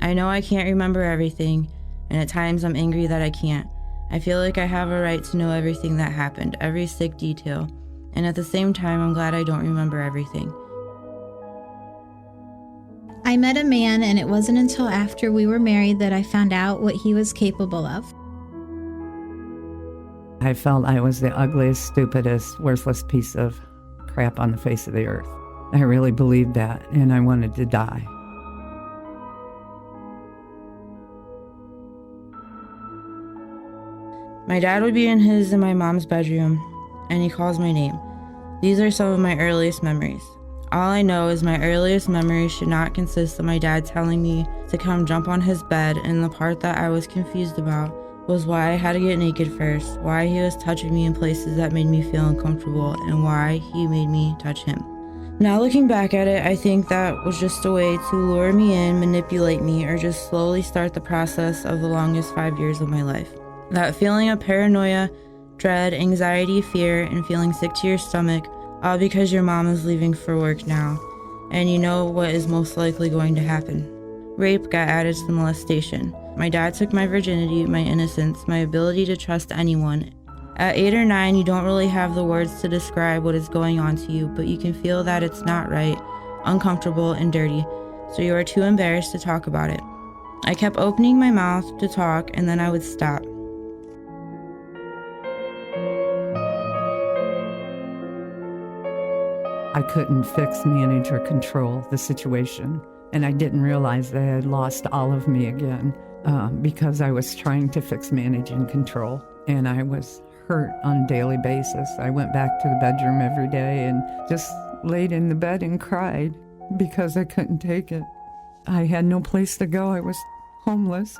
I know I can't remember everything, and at times I'm angry that I can't. I feel like I have a right to know everything that happened, every sick detail, and at the same time I'm glad I don't remember everything. I met a man, and it wasn't until after we were married that I found out what he was capable of. I felt I was the ugliest, stupidest, worthless piece of crap on the face of the earth. I really believed that, and I wanted to die. My dad would be in his and my mom's bedroom, and he calls my name. These are some of my earliest memories. All I know is my earliest memories should not consist of my dad telling me to come jump on his bed, and the part that I was confused about was why I had to get naked first, why he was touching me in places that made me feel uncomfortable, and why he made me touch him. Now looking back at it, I think that was just a way to lure me in, manipulate me, or just slowly start the process of the longest 5 years of my life. That feeling of paranoia, dread, anxiety, fear, and feeling sick to your stomach, all because your mom is leaving for work now, and you know what is most likely going to happen. Rape got added to molestation. My dad took my virginity, my innocence, my ability to trust anyone. At 8 or 9, you don't really have the words to describe what is going on to you, but you can feel that it's not right, uncomfortable, and dirty, so you are too embarrassed to talk about it. I kept opening my mouth to talk, and then I would stop. I couldn't fix, manage, or control the situation, and I didn't realize that I had lost all of me again because I was trying to fix, manage, and control, and I was hurt on a daily basis. I went back to the bedroom every day and just laid in the bed and cried because I couldn't take it. I had no place to go. I was homeless.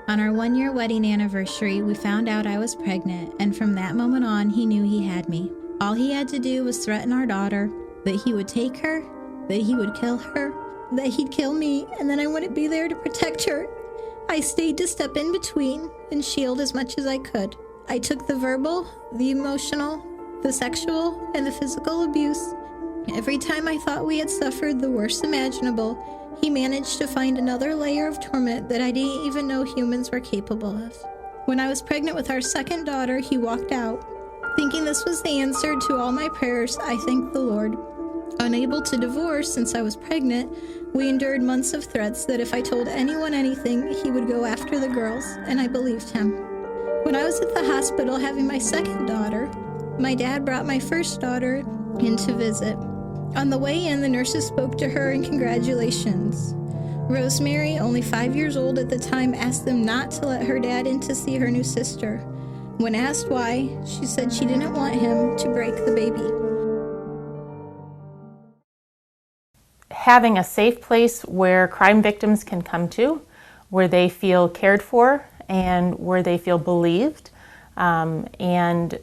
On our 1-year wedding anniversary, we found out I was pregnant, and from that moment on, he knew he had me. All he had to do was threaten our daughter, that he would take her, that he would kill her, that he'd kill me, and then I wouldn't be there to protect her. I stayed to step in between and shield as much as I could. I took the verbal, the emotional, the sexual, and the physical abuse. Every time I thought we had suffered the worst imaginable, he managed to find another layer of torment that I didn't even know humans were capable of. When I was pregnant with our second daughter, he walked out. Thinking this was the answer to all my prayers, I thanked the Lord. Unable to divorce since I was pregnant, we endured months of threats that if I told anyone anything, he would go after the girls, and I believed him. When I was at the hospital having my second daughter, my dad brought my first daughter in to visit. On the way in, the nurses spoke to her in congratulations. Rosemary, only 5 years old at the time, asked them not to let her dad in to see her new sister. When asked why, she said she didn't want him to break the baby. Having a safe place where crime victims can come to, where they feel cared for and where they feel believed, and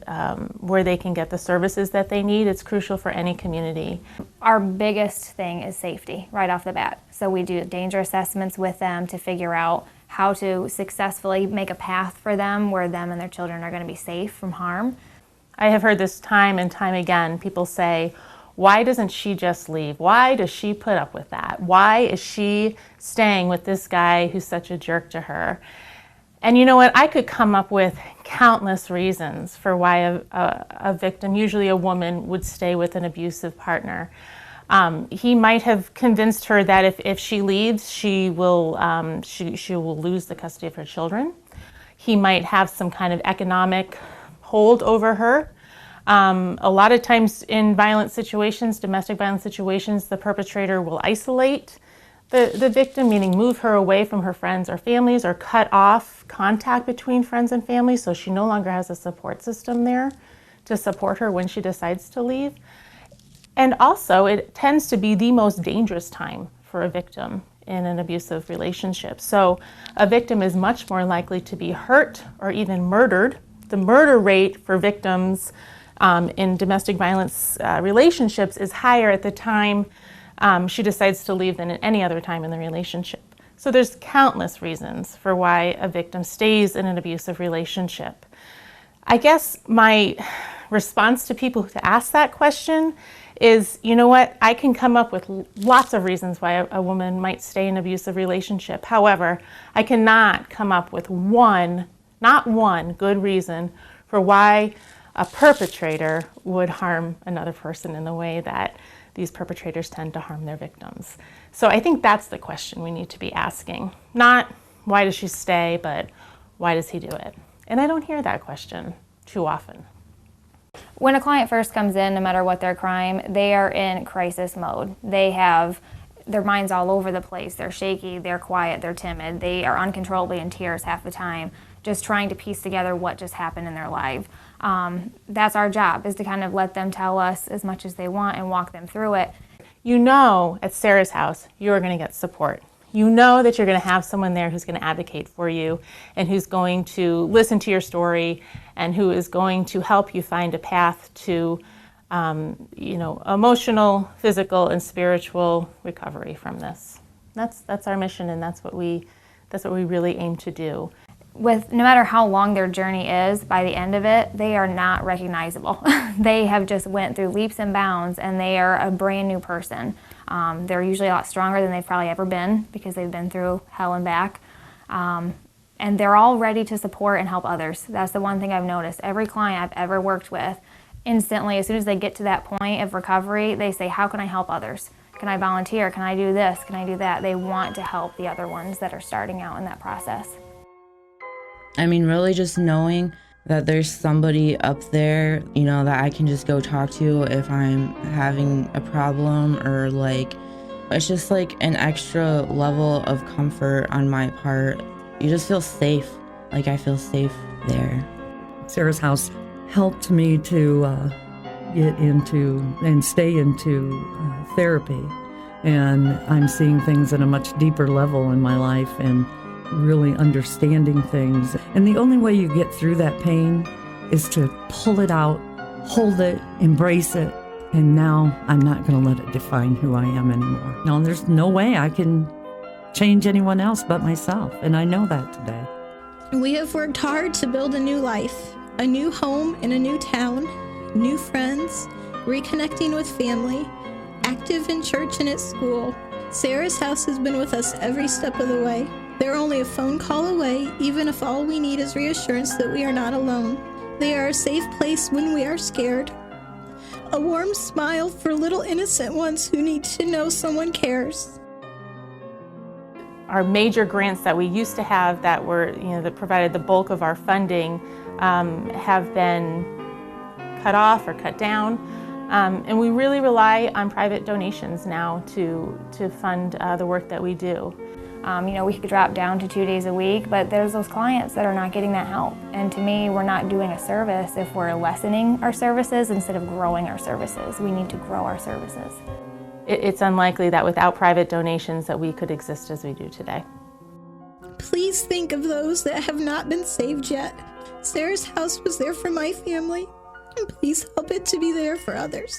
where they can get the services that they need. It's crucial for any community. Our biggest thing is safety right off the bat. So we do danger assessments with them to figure out how to successfully make a path for them where them and their children are going to be safe from harm. I have heard this time and time again. People say, why doesn't she just leave? Why does she put up with that? Why is she staying with this guy who's such a jerk to her? And you know what? I could come up with countless reasons for why a victim, usually a woman, would stay with an abusive partner. He might have convinced her that if she leaves, she will lose the custody of her children. He might have some kind of economic hold over her. A lot of times in violent situations, domestic violence situations, the perpetrator will isolate the victim, meaning move her away from her friends or families, or cut off contact between friends and family so she no longer has a support system there to support her when she decides to leave. And also, it tends to be the most dangerous time for a victim in an abusive relationship. So a victim is much more likely to be hurt or even murdered. The murder rate for victims in domestic violence relationships is higher at the time she decides to leave than at any other time in the relationship. So there's countless reasons for why a victim stays in an abusive relationship. I guess my response to people to ask that question is, you know what, I can come up with lots of reasons why a woman might stay in an abusive relationship. However, I cannot come up with not one good reason for why a perpetrator would harm another person in the way that these perpetrators tend to harm their victims. So I think that's the question we need to be asking. Not why does she stay, but why does he do it? And I don't hear that question too often. When a client first comes in, no matter what their crime, they are in crisis mode. They have their minds all over the place. They're shaky, they're quiet, they're timid. They are uncontrollably in tears half the time, just trying to piece together what just happened in their life. That's our job, is to kind of let them tell us as much as they want and walk them through it. You know at Sarah's house, you're going to get support. You know that you're going to have someone there who's going to advocate for you and who's going to listen to your story and who is going to help you find a path to emotional, physical, and spiritual recovery from this. That's our mission, and that's what we really aim to do. No matter how long their journey is, by the end of it, they are not recognizable. They have just went through leaps and bounds, and they are a brand new person. They're usually a lot stronger than they've probably ever been because they've been through hell and back. And they're all ready to support and help others. That's the one thing I've noticed. Every client I've ever worked with, instantly, as soon as they get to that point of recovery, they say, how can I help others? Can I volunteer? Can I do this? Can I do that? They want to help the other ones that are starting out in that process. I mean, really just knowing that there's somebody up there, that I can just go talk to if I'm having a problem, or it's just an extra level of comfort on my part. You just feel safe. I feel safe there. Sarah's house helped me to get into and stay into therapy. And I'm seeing things at a much deeper level in my life and really understanding things. And the only way you get through that pain is to pull it out, hold it, embrace it. And now I'm not going to let it define who I am anymore. No, there's no way I can change anyone else but myself. And I know that today. We have worked hard to build a new life, a new home in a new town, new friends, reconnecting with family, active in church and at school. Sarah's house has been with us every step of the way. They're only a phone call away, even if all we need is reassurance that we are not alone. They are a safe place when we are scared. A warm smile for little innocent ones who need to know someone cares. Our major grants that we used to have that were, that provided the bulk of our funding have been cut off or cut down. And we really rely on private donations now to fund the work that we do. We could drop down to 2 days a week, but there's those clients that are not getting that help. And to me, we're not doing a service if we're lessening our services instead of growing our services. We need to grow our services. It's unlikely that without private donations that we could exist as we do today. Please think of those that have not been saved yet. Sarah's house was there for my family, and please help it to be there for others.